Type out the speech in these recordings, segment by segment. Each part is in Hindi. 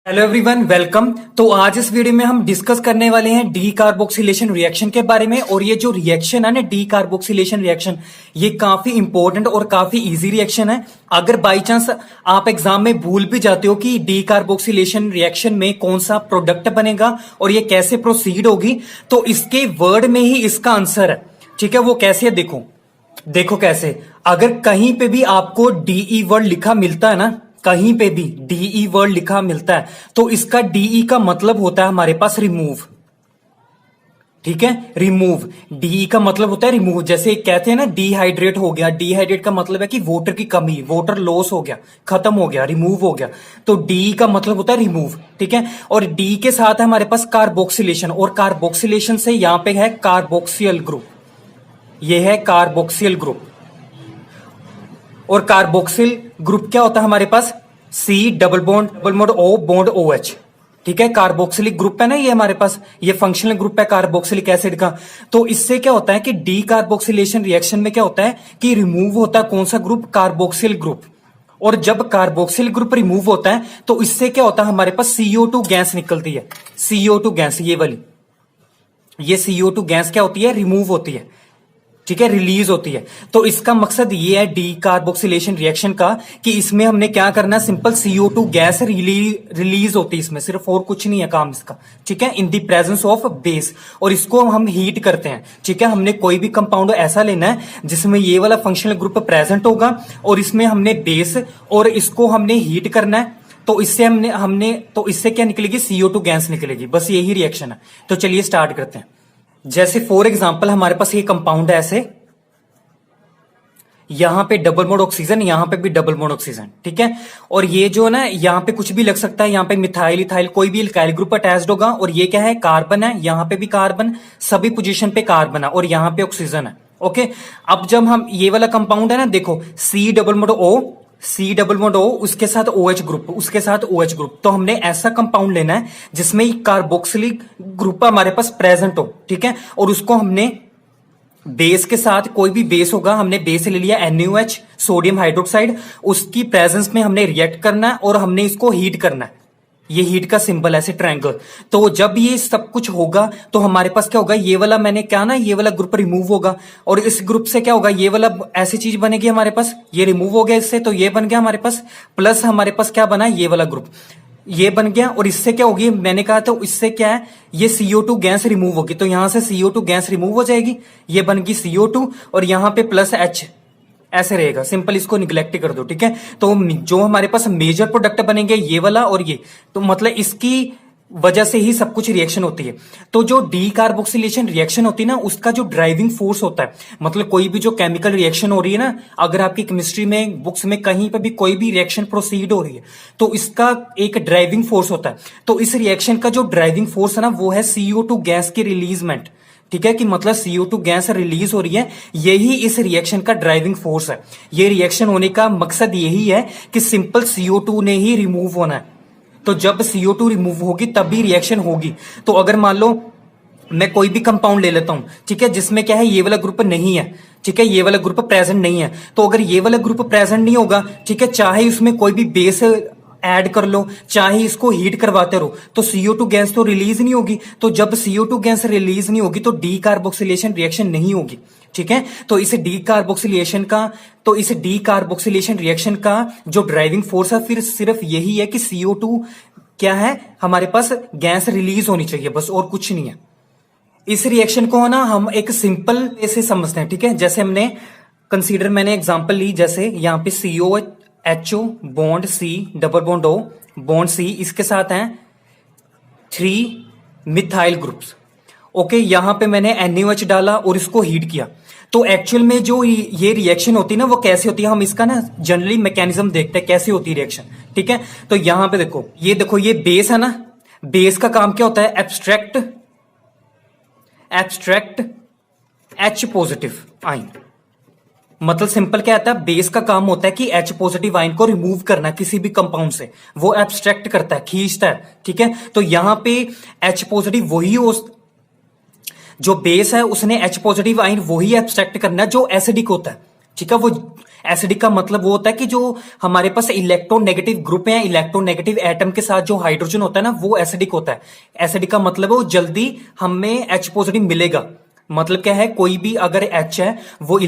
Hello everyone, welcome. तो आज इस वीडियो में हम डिस्कस करने वाले हैं डी कार्बोक्सिलेशन रिएक्शन के बारे में। और ये जो रिएक्शन है ना, डी कार्बोक्सिलेशन रिएक्शन, ये काफी इंपॉर्टेंट और काफी इजी रिएक्शन है। अगर बाई चांस आप एग्जाम में भूल भी जाते हो कि डी कार्बोक्सिलेशन रिएक्शन में कौन सा प्रोडक्ट बनेगा और ये कैसे प्रोसीड होगी, तो इसके वर्ड में ही इसका आंसर है। ठीक है, वो कैसे है, देखो कैसे। अगर कहीं पे भी आपको डीई वर्ड लिखा मिलता है ना, कहीं पे भी डीई वर्ड लिखा मिलता है, तो इसका डीई का मतलब होता है हमारे पास रिमूव। ठीक है, रिमूव। डीई का मतलब होता है रिमूव। जैसे कहते हैं ना, डिहाइड्रेट हो गया, डिहाइड्रेट का मतलब है कि वाटर की कमी, वाटर लॉस हो गया, खत्म हो गया, रिमूव हो गया। तो डी का मतलब होता है रिमूव। ठीक है, और डी के साथ है हमारे पास कार्बोक्सिलेशन, और कार्बोक्सिलेशन से यहां पे है कार्बोक्सियल ग्रुप। ये है कार्बोक्सियल ग्रुप। और कार्बोक्सिल ग्रुप क्या होता है हमारे पास? C double bond O bond O H. ठीक है, कार्बोक्सिलिक ग्रुप है ना ये हमारे पास, ये फंक्शनल ग्रुप है कार्बोक्सिलिक एसिड का। तो इससे क्या होता है कि डी कार्बोक्सिलेशन रिएक्शन में क्या होता है कि रिमूव होता है कौन सा ग्रुप? Carboxyl group. और जब कार्बोक्सिल ग्रुप रिमूव होता है तो इससे क्या होता है हमारे पास? CO2 गैस निकलती है। CO2 गैस, ये वाली, ये CO2 गैस क्या होती है? रिमूव होती है। ठीक है, रिलीज होती है। तो इसका मकसद ये है डी कार्बोक्सिलेशन रिएक्शन का कि इसमें हमने क्या करना है, सिंपल CO2 गैस रिलीज होती है इसमें, सिर्फ और कुछ नहीं है काम इसका। ठीक है, in the presence of base. और इसको हम हीट करते हैं। ठीक है, हमने कोई भी कंपाउंड ऐसा लेना है जिसमें ये वाला फंक्शनल ग्रुप प्रेजेंट होगा और इसमें हमने बेस, और इसको हमने हीट करना है। तो इससे हमने तो इससे क्या निकलेगी? CO2 गैस निकलेगी। बस यही रिएक्शन है। तो चलिए स्टार्ट करते हैं। जैसे फॉर एग्जांपल हमारे पास ये कंपाउंड है ऐसे, यहां पे डबल बॉन्ड ऑक्सीजन, यहां पे भी डबल बॉन्ड ऑक्सीजन। ठीक है, और ये जो है ना, यहां पे कुछ भी लग सकता है, यहां पे मिथाइल इथाइल कोई भी इल्काइल ग्रुप अटैच्ड होगा। और ये क्या है? कार्बन है, यहां पे भी कार्बन, सभी पोजीशन पे कार्बन है, और यहां पे ऑक्सीजन है। ओके, अब जब हम ये वाला कंपाउंड है ना, देखो C double bond O, C double bond O, उसके साथ OH ग्रुप, उसके साथ OH ग्रुप। तो हमने ऐसा कंपाउंड लेना है जिसमें कार्बोक्सिलिक ग्रुप हमारे पास प्रेजेंट हो। ठीक है, और उसको हमने बेस के साथ, कोई भी बेस होगा, हमने बेस ले लिया NaOH, सोडियम हाइड्रोक्साइड, उसकी प्रेजेंस में हमने रिएक्ट करना है और हमने इसको हीट करना है। ये हीट का सिंबल ऐसे ट्रायंगल। तो जब ये सब कुछ होगा तो हमारे पास क्या होगा? ये वाला मैंने क्या ना, ये वाला ग्रुप रिमूव होगा, और इस ग्रुप से क्या होगा? ये वाला ऐसी चीज बनेगी हमारे पास, ये रिमूव हो गया इससे, तो ये बन गया हमारे पास, प्लस हमारे पास क्या बना? ये वाला ग्रुप, ये बन गया। और इससे क्या होगी? मैंने कहा तो इससे क्या है, ये CO2 गैस रिमूव होगी, तो यहां से CO2 गैस रिमूव हो जाएगी, ये बन गई CO2, और यहां पे प्लस H ऐसे रहेगा। सिंपल इसको निग्लेक्ट कर दो। ठीक है, तो जो हमारे पास मेजर प्रोडक्ट बनेंगे ये वाला और ये, तो मतलब इसकी वजह से ही सब कुछ रिएक्शन होती है। तो जो डी कार्बोक्सिलेशन रिएक्शन होती है ना, उसका जो ड्राइविंग फोर्स होता है, मतलब कोई भी जो केमिकल रिएक्शन हो रही है ना, अगर आपकी केमिस्ट्री में बुक्स में कहीं पर भी कोई भी रिएक्शन प्रोसीड हो रही है तो इसका एक ड्राइविंग फोर्स होता है। तो इस रिएक्शन का जो ड्राइविंग फोर्स है ना, वो है CO2 गैस की रिलीजमेंट। ठीक है, कि मतलब CO2 गैस रिलीज हो रही है, यही इस रिएक्शन का ड्राइविंग फोर्स है। ये रिएक्शन होने का मकसद यही है कि सिंपल CO2 ने ही रिमूव होना है। तो जब CO2 रिमूव होगी तभी रिएक्शन होगी। तो अगर मान लो मैं कोई भी कंपाउंड ले लेता हूं, ठीक है, जिसमें क्या है, ये वाला ग्रुप नहीं है, ठीक है, ये वाला ग्रुप प्रेजेंट नहीं है, तो अगर ये वाला ग्रुप प्रेजेंट नहीं होगा, ठीक है, चाहे उसमें कोई भी बेस ऐड कर लो, चाहे इसको हीट करवाते रहो, तो CO2 गैस तो रिलीज नहीं होगी। तो जब CO2 गैस रिलीज नहीं होगी तो डी कार्बोक्सिलेशन रिएक्शन नहीं होगी। ठीक है, तो इस डी कार्बोक्सिलेशन रिएक्शन का जो ड्राइविंग फोर्स है फिर सिर्फ यही है कि CO2 क्या है, हमारे पास गैस रिलीज होनी चाहिए, बस, और कुछ नहीं है। इस रिएक्शन को ना हम एक सिंपल ऐसे समझते हैं। ठीक है, जैसे हमने कंसीडर, मैंने एग्जांपल ली, जैसे यहां पे COHO bond C double bond O bond C, इसके साथ हैं 3 मिथाइल ग्रुप्स। ओके, यहां पे मैंने NaOH डाला और इसको हीट किया। तो एक्चुअल में जो ये रिएक्शन होती है ना, वो कैसे होती है, हम इसका ना जनरली मैकेनिज्म देखते हैं कैसे होती है रिएक्शन। ठीक है, तो यहां पे देखो, ये बेस है ना, बेस का काम क्या होता है? Abstract H positive ion. मतलब सिंपल क्या आता है, बेस का काम होता है कि H पॉजिटिव आयन को रिमूव करना किसी भी कंपाउंड से, वो एब्स्ट्रैक्ट करता है, खींचता है। ठीक है, तो यहां पे H पॉजिटिव वही जो बेस है उसने H पॉजिटिव आयन वही एब्स्ट्रैक्ट करना है जो एसिडिक होता है। ठीक है, वो एसिडिक का मतलब वो होता है कि जो हमारे पास इलेक्ट्रोनेगेटिव ग्रुप है, इलेक्ट्रोनेगेटिव एटम के साथ जो हाइड्रोजन होता है ना, वो एसिडिक होता है। एसिडिक का मतलब है वो जल्दी हमें H पॉजिटिव मिलेगा। मतलब क्या है, कोई भी अगर H है वो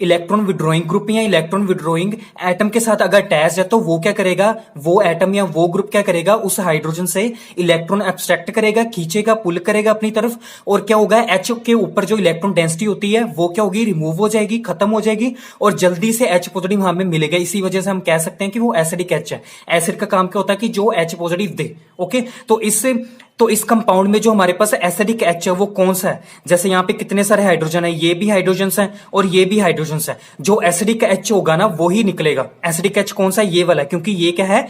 इलेक्ट्रॉन विड्रॉइंग ग्रुप या इलेक्ट्रॉन विड्रॉइंग एटम के साथ अगर अटैच है तो वो क्या करेगा, वो एटम या वो ग्रुप क्या करेगा, उस हाइड्रोजन से इलेक्ट्रॉन एब्स्ट्रैक्ट करेगा, खींचेगा, पुल करेगा अपनी तरफ, और क्या होगा, H के ऊपर जो इलेक्ट्रॉन डेंसिटी होती है वो क्या होगी, रिमूव हो जाएगी, खत्म हो जाएगी, और जल्दी से H पॉजिटिव हमें मिलेगा। इसी वजह से हम कह सकते हैं कि वो एसिडिक H है। एसिड का काम क्या होता है कि जो H पॉजिटिव दे। ओके, तो इस कंपाउंड में जो हमारे पास एसिडिक H है वो कौन सा है, जैसे यहाँ पे कितने सारे हाइड्रोजन है, ये भी हाइड्रोजन है और ये भी हाइड्रोजन है, जो एसिडिक H होगा ना वो ही निकलेगा। एसिडिक H कौन सा है, ये वाला है, क्योंकि ये क्या है,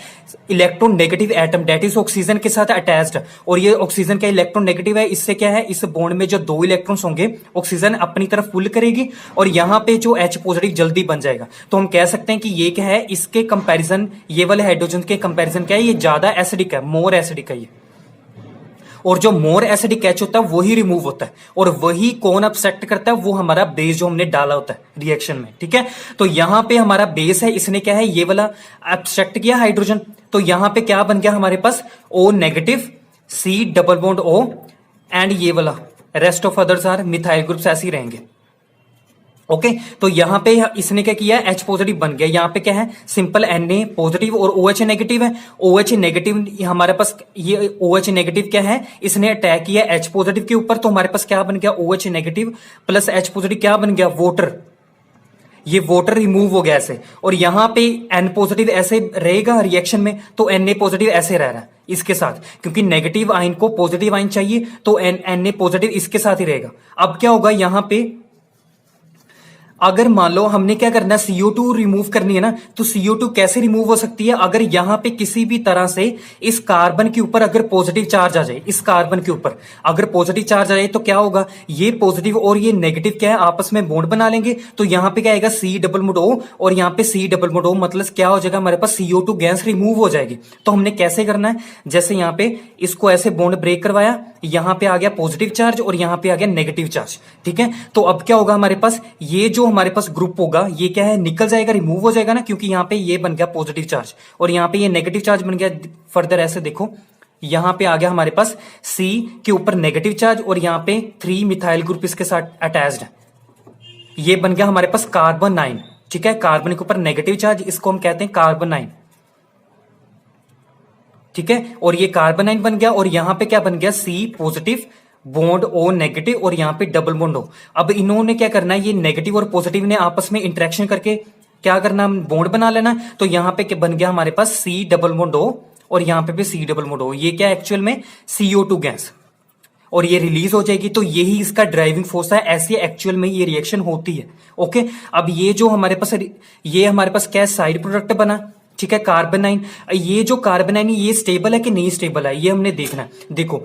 electron negative atom, that is oxygen के साथ अटैच्ड, और ये ऑक्सीजन का इलेक्ट्रॉन नेगेटिव है। इससे क्या है, इस बॉन्ड में जो 2 इलेक्ट्रॉन्स होंगे ऑक्सीजन अपनी तरफ पुल करेगी और यहाँ पे जो H पॉजिटिव जल्दी बन जाएगा। तो हम कह सकते हैं कि ये क्या है, इसके कंपैरिजन, ये वाले हाइड्रोजन के कंपैरिजन क्या है, ये ज्यादा एसिडिक है, मोर एसिडिक है ये। और जो मोर एसिडिक H होता है वही रिमूव होता है, और वही कौन अब्स्ट्रैक्ट करता है, वो हमारा बेस जो हमने डाला होता है रिएक्शन में। ठीक है, तो यहां पे हमारा बेस है, इसने क्या है, ये वाला अब्स्ट्रैक्ट किया हाइड्रोजन, तो यहां पे क्या बन गया हमारे पास, O negative, C double bond O, and ये वाला rest of others are methyl groups ऐसे ही रहेंगे। ओके, तो यहां पे इसने क्या किया, H पॉजिटिव बन गया। यहां पे क्या है, सिंपल Na पॉजिटिव और OH नेगेटिव है। OH नेगेटिव हमारे पास, ये OH नेगेटिव क्या है, इसने अटैक किया H पॉजिटिव के ऊपर, तो हमारे पास क्या बन गया, OH negative plus H positive क्या बन गया, वाटर। ये वाटर रिमूव हो गया ऐसे, और यहां पे N पॉजिटिव ऐसे रहेगा रिएक्शन में, तो Na पॉजिटिव ऐसे रह रहा है इसके साथ, क्योंकि नेगेटिव आयन को पॉजिटिव आयन चाहिए, तो Na पॉजिटिव इसके साथ ही रहेगा। अब क्या होगा यहां पे, अगर मान लो हमने क्या करना है, CO2 रिमूव करनी है ना, तो CO2 कैसे रिमूव हो सकती है, अगर यहां पे किसी भी तरह से इस कार्बन के ऊपर अगर पॉजिटिव चार्ज आ जाए, इस कार्बन के ऊपर अगर पॉजिटिव चार्ज आ जाए, तो क्या होगा, ये पॉजिटिव और ये नेगेटिव क्या है, आपस में बॉन्ड बना लेंगे, तो यहां पे क्या आएगा, C डबल बॉन्ड O, और यहां पे C डबल बॉन्ड O, मतलब क्या हो जाएगा, हमारे पास CO2 गैस रिमूव हो जाएगी। तो हमने कैसे करना है, जैसे यहां पे इसको ऐसे बॉन्ड ब्रेक करवाया, यहां पे आ गया पॉजिटिव चार्ज और यहां पे आ गया नेगेटिव चार्ज। ठीक है, तो अब क्या होगा हमारे पास, ये जो हमारे पास ग्रुप होगा ये क्या है, निकल जाएगा, रिमूव हो जाएगा ना, क्योंकि यहां पे ये बन गया पॉजिटिव चार्ज और यहां पे ये नेगेटिव चार्ज बन गया। फर्दर ऐसे देखो, यहां पे आ गया हमारे पास C के ऊपर नेगेटिव चार्ज और यहां पे 3 मिथाइल ग्रुप इसके साथ अटैच्ड है, ये बन गया हमारे पास कार्बन 9। ठीक है, कार्बन के ऊपर नेगेटिव चार्ज, इसको हम कहते हैं कार्बन 9। ठीक है, और ये कार्बन 9 बन गया, और यहां पे क्या बन गया, C positive bond O negative और यहां पे डबल बॉन्ड O। अब इन्होंने क्या करना है, ये नेगेटिव और पॉजिटिव ने आपस में इंटरेक्शन करके क्या करना, बॉन्ड बना लेना। तो यहां पे क्या बन गया हमारे पास, C डबल बॉन्ड O और यहां पे भी C डबल बॉन्ड O। ये क्या एक्चुअल में CO2 गैस, और ये रिलीज हो जाएगी, तो यही इसका ड्राइविंग फोर्स है, ऐसी एक्चुअल में ये रिएक्शन होती है। ओके, अब ये जो हमारे पास, ये हमारे पास क्या साइड प्रोडक्ट बना। ठीक है, कार्बन 9, ये जो कार्बन 9 ये स्टेबल है कि नहीं स्टेबल है, ये हमने देखना है। देखो,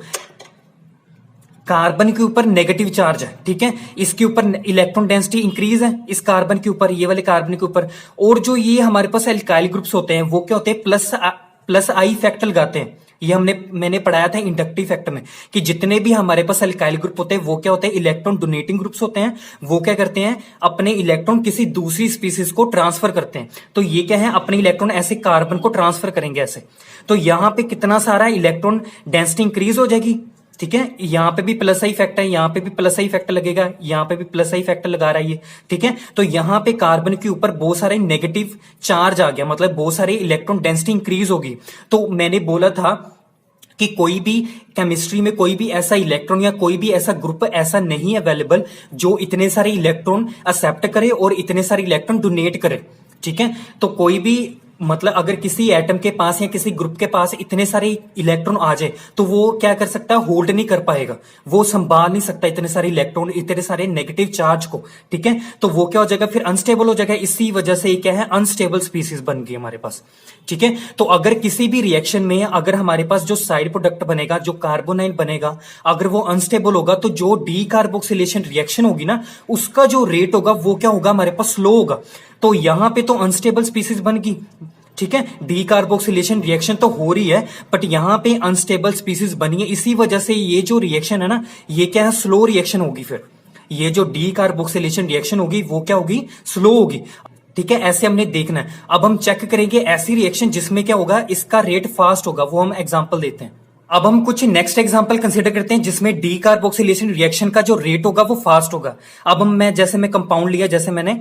कार्बन के ऊपर नेगेटिव चार्ज है, ठीक है, इसके ऊपर इलेक्ट्रॉन डेंसिटी इंक्रीज है, इस कार्बन के ऊपर, ये वाले कार्बन के ऊपर, और जो ये हमारे पास एल्काइल ग्रुप्स होते हैं वो क्या होते हैं, प्लस आई इफेक्ट लगाते हैं। ये मैंने पढ़ाया था इंडक्टिव इफेक्ट में, कि जितने भी हमारे पास एल्काइल ग्रुप होते हैं वो क्या होते हैं, इलेक्ट्रॉन डोनेटिंग ग्रुप्स होते हैं। वो क्या करते हैं, अपने इलेक्ट्रॉन किसी दूसरी स्पीसीज को ट्रांसफर करते हैं। तो ये क्या है, अपने इलेक्ट्रॉन ऐसे कार्बन को ट्रांसफर करेंगे ऐसे, तो यहां पे कितना सारा इलेक्ट्रॉन डेंसिटी इंक्रीज हो जाएगी। ठीक है, यहां पे भी प्लस आई इफेक्ट है, यहां पे भी प्लस आई इफेक्ट लगेगा, यहां पे भी प्लस आई इफेक्ट लगा रहा है ये। ठीक है, तो यहां पे कार्बन के ऊपर बहुत सारे नेगेटिव चार्ज आ गया, मतलब बहुत सारे इलेक्ट्रॉन डेंसिटी इंक्रीज होगी। तो मैंने बोला था कि कोई भी केमिस्ट्री में कोई भी ऐसा इलेक्ट्रॉन या कोई भी ऐसा ग्रुप ऐसा नहीं अवेलेबल जो इतने सारे इलेक्ट्रॉन एक्सेप्ट करे और इतने सारे इलेक्ट्रॉन डोनेट करे। ठीक है, तो कोई भी, मतलब अगर किसी एटम के पास या किसी ग्रुप के पास इतने सारे इलेक्ट्रॉन आ जाए तो वो क्या कर सकता है, होल्ड नहीं कर पाएगा, वो संभाल नहीं सकता इतने सारे इलेक्ट्रॉन, इतने सारे नेगेटिव चार्ज को। ठीक है, तो वो क्या हो जाएगा, फिर अनस्टेबल हो जाएगा। इसी वजह से क्या है, अनस्टेबल स्पीसीज बन गई हमारे पास। ठीक है, तो अगर किसी भी रिएक्शन में अगर हमारे पास जो साइड प्रोडक्ट बनेगा, जो कार्बोनाइल बनेगा, अगर वो अनस्टेबल होगा तो जो डीकार्बोक्सिलेशन रिएक्शन होगी ना, उसका जो रेट होगा वो क्या होगा, हमारे पास स्लो होगा। तो यहां पे तो अनस्टेबल स्पीसीज बन गई। ठीक है, डीकार्बोक्सिलेशन रिएक्शन तो हो रही है, बट यहां पे अनस्टेबल स्पीसीज बनी है। इसी वजह से ये जो रिएक्शन है ना, ये क्या है, स्लो रिएक्शन होगी। फिर ये जो डीकार्बोक्सिलेशन रिएक्शन होगी वो क्या होगी, स्लो होगी। ठीक है, ऐसे हमने देखना है। अब हम चेक करेंगे ऐसी रिएक्शन जिसमें क्या होगा, इसका रेट फास्ट होगा, वो हम एग्जांपल देते हैं। अब हम कुछ नेक्स्ट एग्जांपल कंसीडर करते हैं जिसमें डी कार्बोक्सिलेशन रिएक्शन का जो रेट होगा वो फास्ट होगा। अब हम जैसे मैं कंपाउंड लिया, जैसे मैंने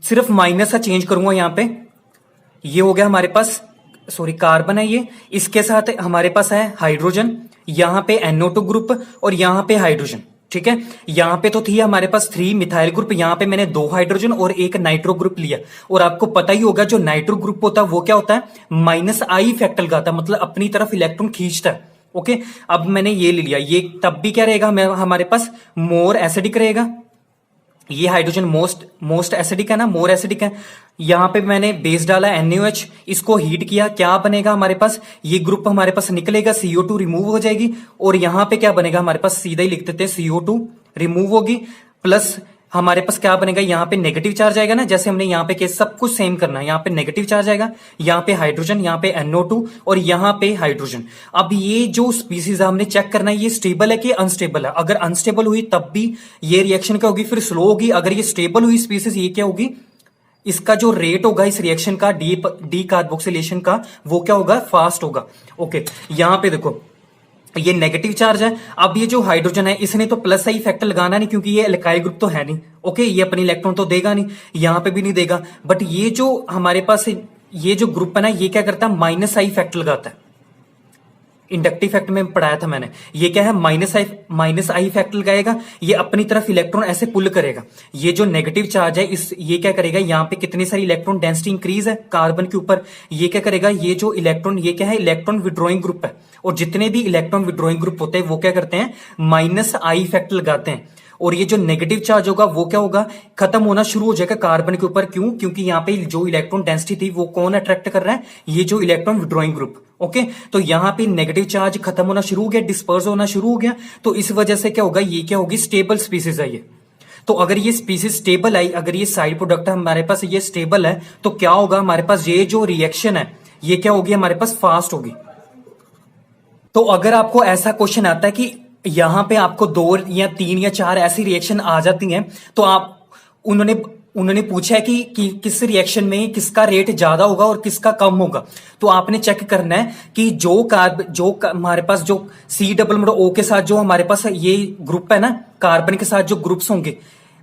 सिर्फ माइनस का चेंज करूंगा यहां पे, ये हो गया हमारे पास, सॉरी कार्बन है ये, इसके साथ हमारे पास है हाइड्रोजन, यहां पे NO2 ग्रुप और यहां पे हाइड्रोजन। ठीक है, यहां पे तो थी हमारे पास 3 मिथाइल ग्रुप, यहां पे मैंने 2 हाइड्रोजन और 1 नाइट्रो ग्रुप लिया। और आपको पता ही होगा जो नाइट्रो ग्रुप होता है वो क्या होता है, -I इफेक्ट लगाता है, मतलब अपनी तरफ इलेक्ट्रॉन खींचता है। ओके, अब मैंने ये ले लिया, ये तब भी क्या रहेगा, हमारे पास मोर एसिडिक रहेगा। ये हाइड्रोजन मोस्ट एसिडिक है ना, मोर एसिडिक है। यहां पे मैंने बेस डाला NaOH, इसको हीट किया, क्या बनेगा हमारे पास, ये ग्रुप हमारे पास निकलेगा, CO2 रिमूव हो जाएगी। और यहां पे क्या बनेगा हमारे पास, सीधा ही लिख देते हैं, CO2 रिमूव होगी, प्लस हमारे पास क्या बनेगा, यहां पे नेगेटिव चार्ज आएगा ना, जैसे हमने यहां पे केस सब कुछ सेम करना है। यहां पे नेगेटिव चार्ज आएगा, यहां पे हाइड्रोजन, यहां पे NO2 और यहां पे हाइड्रोजन। अब ये जो स्पीसीज हमने चेक करना है, ये स्टेबल है कि अनस्टेबल है। अगर अनस्टेबल हुई तब भी ये रिएक्शन क्या होगी, फिर स्लो होगी। अगर ये स्टेबल हुई स्पीसीज, ये क्या होगी, इसका जो रेट होगा इस रिएक्शन का, डी कार्बोक्सिलेशन का, वो क्या होगा, फास्ट होगा। ओके, यहां पे देखो ये नेगेटिव चार्ज है। अब ये जो हाइड्रोजन है इसने तो प्लस आई इफेक्ट लगाना नहीं, क्योंकि ये एल्काइल ग्रुप तो है नहीं। ओके, ये अपनी इलेक्ट्रॉन तो देगा नहीं, यहां पे भी नहीं देगा। बट ये जो हमारे पास ये जो ग्रुप है ना, ये क्या करता है, -I इफेक्ट लगाता है। इंडक्टिव इफेक्ट में पढ़ाया था मैंने, ये क्या है, -I इफेक्ट लगाएगा, ये अपनी तरफ इलेक्ट्रॉन ऐसे पुल करेगा। ये जो नेगेटिव चार्ज है ये क्या करेगा, यहाँ पे कितनी सारी इलेक्ट्रॉन डेंसिटी इंक्रीज है कार्बन के ऊपर, ये क्या करेगा, ये जो इलेक्ट्रॉन, ये क्या है, इलेक्ट्रॉन विड्रॉइंग ग्रुप है। और जितने भी इलेक्ट्रॉन विड्रॉइंग ग्रुप होते हैं वो क्या करते हैं, -I इफेक्ट लगाते हैं। और ये जो नेगेटिव चार्ज होगा वो क्या होगा, खत्म होना शुरू हो जाएगा कार्बन के ऊपर। क्यों, क्योंकि यहाँ पे जो इलेक्ट्रॉन डेंसिटी थी वो कौन अट्रैक्ट कर रहा है, ये जो इलेक्ट्रॉन विड्रॉइंग ग्रुप। ओके, तो यहाँ पे नेगेटिव चार्ज खत्म होना शुरू हो गया, डिस्पर्स होना शुरू हो गया। तो इस वजह से क्या होगा, ये क्या होगी, स्टेबल स्पीसीज है ये। तो अगर ये स्पीसीज स्टेबल आई, अगर ये साइड प्रोडक्ट हमारे पास ये स्टेबल है, तो क्या होगा हमारे पास, ये जो रिएक्शन है ये क्या होगी हमारे पास, फास्ट होगी। तो अगर आपको ऐसा क्वेश्चन आता है कि यहां पे आपको 2 या 3 या 4 ऐसी रिएक्शन आ जाती हैं, तो आप उन्होंने पूछा है कि किस रिएक्शन में किसका रेट ज्यादा होगा और किसका कम होगा, तो आपने चेक करना है कि जो हमारे पास जो C+O के साथ जो हमारे पास ये ग्रुप है ना, कार्बन के साथ जो ग्रुप्स होंगे,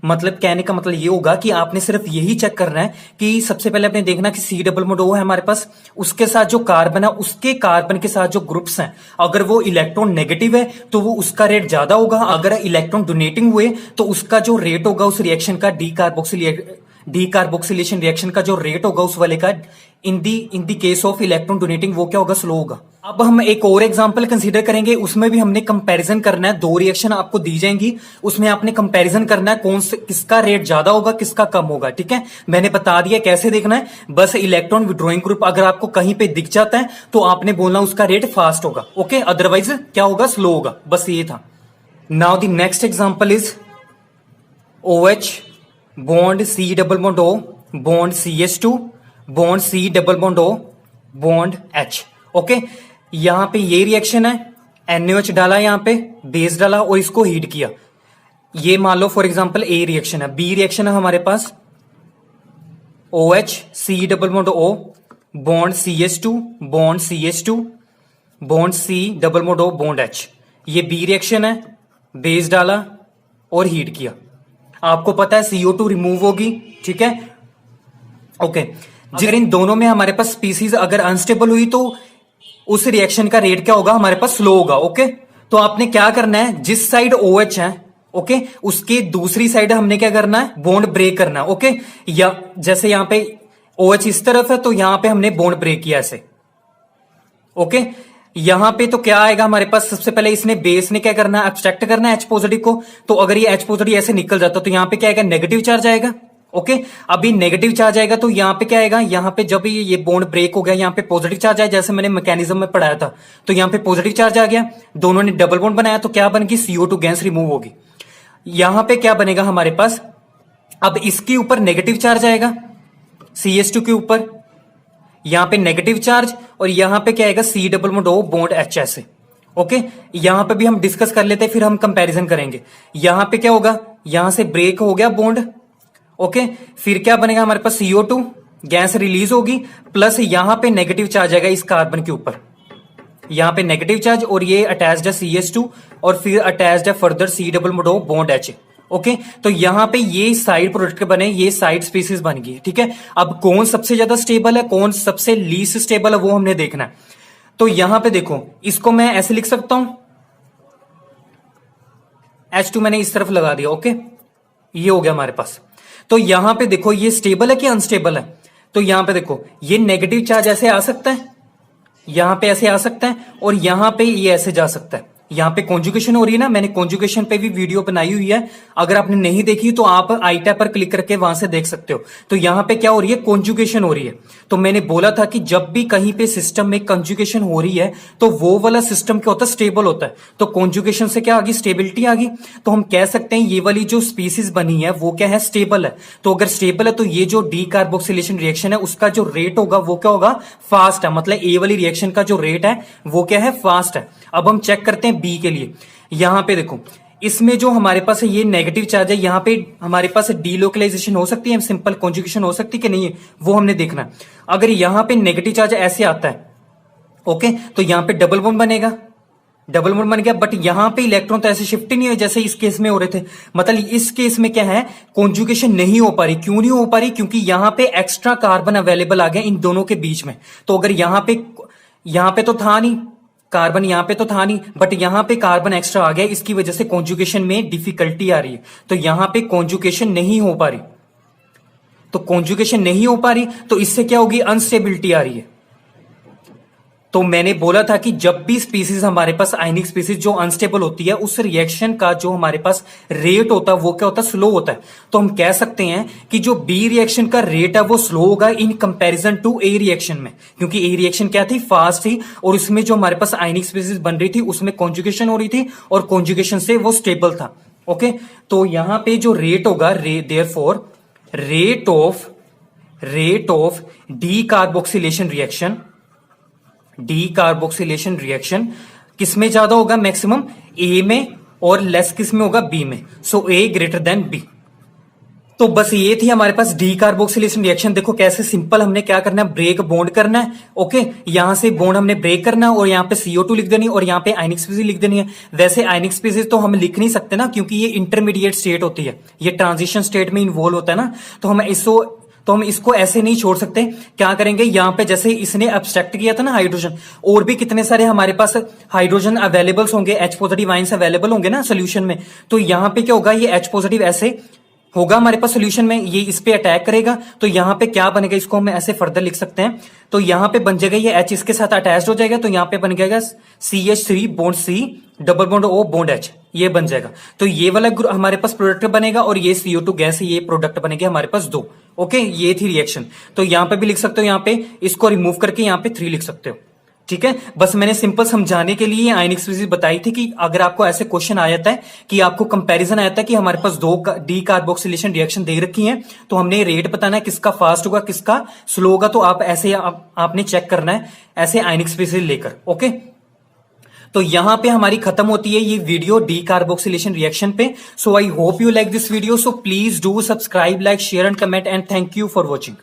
मतलब कहने का मतलब ये होगा कि आपने सिर्फ यही चेक करना है कि सबसे पहले आपने देखना कि C+O है हमारे पास, उसके साथ जो कार्बन है, उसके कार्बन के साथ जो ग्रुप्स हैं, अगर वो इलेक्ट्रॉन नेगेटिव है तो वो उसका रेट ज्यादा होगा। अगर इलेक्ट्रॉन डोनेटिंग हुए तो उसका जो रेट होगा उस रिएक्शन का, डी कार्बोक्सिलेशन रिएक्शन का जो रेट होगा उस वाले का, in the case of electron donating, वो क्या होगा, स्लो होगा। अब हम एक और एग्जांपल कंसीडर करेंगे, उसमें भी हमने कंपैरिजन करना है। 2 रिएक्शन आपको दी जाएंगी, उसमें आपने कंपैरिजन करना है कौन से, किसका रेट ज्यादा होगा, किसका कम होगा। ठीक है, मैंने बता दिया कैसे देखना है, बस इलेक्ट्रॉन विड्रॉइंग ग्रुप अगर आपको कहीं पे दिख जाता है तो आपने बोलना उसका रेट फास्ट होगा। ओके, अदरवाइज क्या होगा, स्लो होगा। बस ये था। Now the next example is OH bond C+O bond CH2 bond C+O bond H। Okay, यहां पे ये रिएक्शन है, NaOH डाला, यहां पे बेस डाला और इसको हीट किया। ये मान लो फॉर एग्जांपल A रिएक्शन है। B रिएक्शन है हमारे पास OH C+O bond CH2 bond CH2 bond C+O bond H। ये B रिएक्शन है, बेस डाला और हीट किया। आपको पता है CO2 रिमूव होगी। ठीक है, ओके, अगर इन दोनों में हमारे पास स्पीसीज अगर अनस्टेबल हुई तो उस रिएक्शन का रेट क्या होगा, हमारे पास स्लो होगा। ओके, तो आपने क्या करना है, जिस साइड OH है, ओके, उसके दूसरी साइड हमने क्या करना है, बॉन्ड ब्रेक करना है। ओके, या जैसे यहां पे OH इस तरफ है तो यहां पे हमने बॉन्ड ब्रेक किया ऐसे। ओके, यहां पे तो क्या आएगा हमारे पास, सबसे पहले इसने बेस ने क्या करना है, एब्स्ट्रैक्ट करना है H पॉजिटिव को। तो अगर ये H पॉजिटिव ऐसे निकल जाता तो यहां पे क्या आएगा, नेगेटिव चार्ज आएगा। ओके, अभी नेगेटिव चार्ज आएगा तो यहां पे क्या आएगा, यहां पे जब ये बॉन्ड ब्रेक हो गया, यहां पे पॉजिटिव चार्ज आया, जैसे मैंने मैकेनिज्म में पढ़ाया था, तो यहां पे पॉजिटिव चार्ज आ गया, दोनों ने डबल बॉन्ड बनाया, तो क्या बन गई, CO2 गैस रिमूव होगी। यहां पे क्या बनेगा हमारे पास, अब इसके ऊपर नेगेटिव चार्ज आएगा CH2 के ऊपर, यहां पे नेगेटिव चार्ज, और यहां पे क्या आएगा, C+O बॉन्ड H ऐसे। ओके, यहां पे भी हम डिस्कस कर लेते हैं, फिर हम कंपैरिजन करेंगे। यहां पे क्या होगा, यहां से ब्रेक हो गया बॉन्ड, ओके, फिर क्या बनेगा हमारे पास CO2 गैस रिलीज होगी, प्लस यहां पे नेगेटिव चार्ज आएगा इस कार्बन के ऊपर, यहां पे नेगेटिव चार्ज, और ये अटैच्ड है CH2 और फिर अटैच्ड है further C double bond H। Okay, तो यहां पे ये साइड प्रोडक्ट बने, ये साइड स्पीसीज बन गई। ठीक है, अब कौन सबसे ज्यादा स्टेबल है, कौन सबसे लीस्ट स्टेबल है, वो हमने देखना है। तो यहां पे देखो, इसको मैं ऐसे लिख सकता हूं, H2 मैंने इस तरफ लगा दिया। ओके, ये हो गया हमारे पास। तो यहां पे देखो ये स्टेबल है कि अनस्टेबल है, तो यहां पे देखो ये नेगेटिव चार्ज ऐसे आ सकता है, यहां पे ऐसे आ सकता है, और यहां पे ये ऐसे जा सकता है। यहां पे कॉन्जुगेशन हो रही है ना, मैंने कॉन्जुगेशन पे भी वीडियो बनाई हुई है, अगर आपने नहीं देखी तो आप आई टैब पर क्लिक करके वहां से देख सकते हो। तो यहां पे क्या हो रही है, कॉन्जुगेशन हो रही है। तो मैंने बोला था कि जब भी कहीं पे सिस्टम में कॉन्जुगेशन हो रही है तो वो वाला सिस्टम क्या होता है, स्टेबल होता है। तो कॉन्जुगेशन से क्या आ गई, स्टेबिलिटी आ गई। तो हम कह सकते हैं ये वाली जो स्पीसीज बनी है वो क्या है, स्टेबल है। तो अगर स्टेबल है तो ये जो डी कार्बोक्सिलेशन रिएक्शन है उसका जो रेट होगा वो क्या होगा, फास्ट है। मतलब ए वाली रिएक्शन का जो रेट है वो क्या है, फास्ट है। अब हम चेक करते हैं बी के लिए। यहां पे देखो, इसमें जो हमारे पास है ये नेगेटिव चार्ज है, यहां पे हमारे पास डीलोकलाइजेशन हो सकती है, सिंपल कॉन्जुगेशन हो सकती है कि नहीं है, वो हमने देखना है। अगर यहां पे नेगेटिव चार्ज ऐसे आता है, ओके, तो यहां पे डबल बॉन्ड बनेगा, डबल बॉन्ड बन गया, बट यहां पे इलेक्ट्रॉन तो ऐसे शिफ्ट ही नहीं हुए जैसे इस केस में हो रहे थे। मतलब इस केस में क्या है, कॉन्जुगेशन नहीं हो पा रही। क्यों नहीं हो पा रही, क्योंकि यहां पे एक्स्ट्रा कार्बन अवेलेबल आ गया इन दोनों के बीच में। तो अगर यहां पे तो था नहीं कार्बन, यहां पे तो था नहीं, बट यहां पे कार्बन एक्स्ट्रा आ गया, इसकी वजह से कॉन्जुगेशन में डिफिकल्टी आ रही है। तो यहां पे कॉन्जुगेशन नहीं हो पा रही, तो कॉन्जुगेशन नहीं हो पा रही, तो इससे क्या होगी, अनस्टेबिलिटी आ रही है। तो मैंने बोला था कि जब भी स्पीसीज हमारे पास आयनिक स्पीसीज जो अनस्टेबल होती है, उस रिएक्शन का जो हमारे पास रेट होता है वो क्या होता है, स्लो होता है। तो हम कह सकते हैं कि जो बी रिएक्शन का रेट है वो स्लो होगा in comparison to A reaction में, क्योंकि ए रिएक्शन क्या थी, फास्ट थी, और उसमें जो हमारे पास आयनिक स्पीसीज बन रही थी उसमें कॉन्जुगेशन हो रही थी, और कॉन्जुगेशन से वो स्टेबल था। ओके, तो यहां पे जो रेट होगा, therefore rate of D carboxylation reaction किसमें ज्यादा होगा, मैक्सिमम ए में, और लेस किसमें होगा, बी में। सो ए ग्रेटर देन बी। तो बस ये थी हमारे पास डी कार्बोक्सिलेशन रिएक्शन। देखो कैसे सिंपल, हमने क्या करना है, ब्रेक बॉन्ड करना है। ओके, यहां से बॉन्ड हमने ब्रेक करना है, और यहाँ पे CO2 लिख देनी है, और यहाँ पे आयनिक स्पीसीज लिख देनी है। वैसे आयनिक स्पीसीज तो हम लिख नहीं सकते ना, क्योंकि ये इंटरमीडिएट स्टेट होती है, ये ट्रांजिशन स्टेट में इन्वॉल्व होता है ना। तो हम इसको ऐसे नहीं छोड़ सकते। क्या करेंगे, यहां पे जैसे इसने एब्स्ट्रैक्ट किया था ना हाइड्रोजन, और भी कितने सारे हमारे पास हाइड्रोजन अवेलेबल होंगे, H पॉजिटिव आयंस अवेलेबल होंगे ना सोल्यूशन में। तो यहां पे क्या होगा, ये H पॉजिटिव ऐसे होगा हमारे पास सोल्यूशन में, ये इस पे अटैक करेगा, तो यहां पे क्या बनेगा, इसको हम ऐसे फर्दर लिख सकते हैं। तो यहां पे बन जाएगा ये H इसके साथ अटैच हो जाएगा, तो यहां पे बन जाएगा CH3 bond C double bond O bond H, ये बन जाएगा। तो ये वाला हमारे पास प्रोडक्ट बनेगा, और ये CO2 गैस है, ये प्रोडक्ट बनेगा हमारे पास 2। ओके, ये थी रिएक्शन। तो यहां पे भी लिख सकते हो, यहां पे इसको रिमूव करके यहां पे 3 लिख सकते हो। ठीक है, बस मैंने सिंपल समझाने के लिए आयनिक स्पीसीज बताई थी कि अगर आपको ऐसे क्वेश्चन आ जाता है कि आपको कंपैरिजन आया था कि हमारे पास 2 डी कार्बोक्सिलेशन रिएक्शन दे रखी हैं, तो हमने रेट बताना है किसका फास्ट होगा किसका स्लो होगा। तो आप ऐसे आपने चेक करना है ऐसे आयनिक स्पीसीज लेकर। ओके, तो यहां पे हमारी खत्म होती है ये वीडियो डी कार्बोक्सिलेशन रिएक्शन पे। So I hope you like this video, so please do subscribe, like, share and comment, and thank you for watching.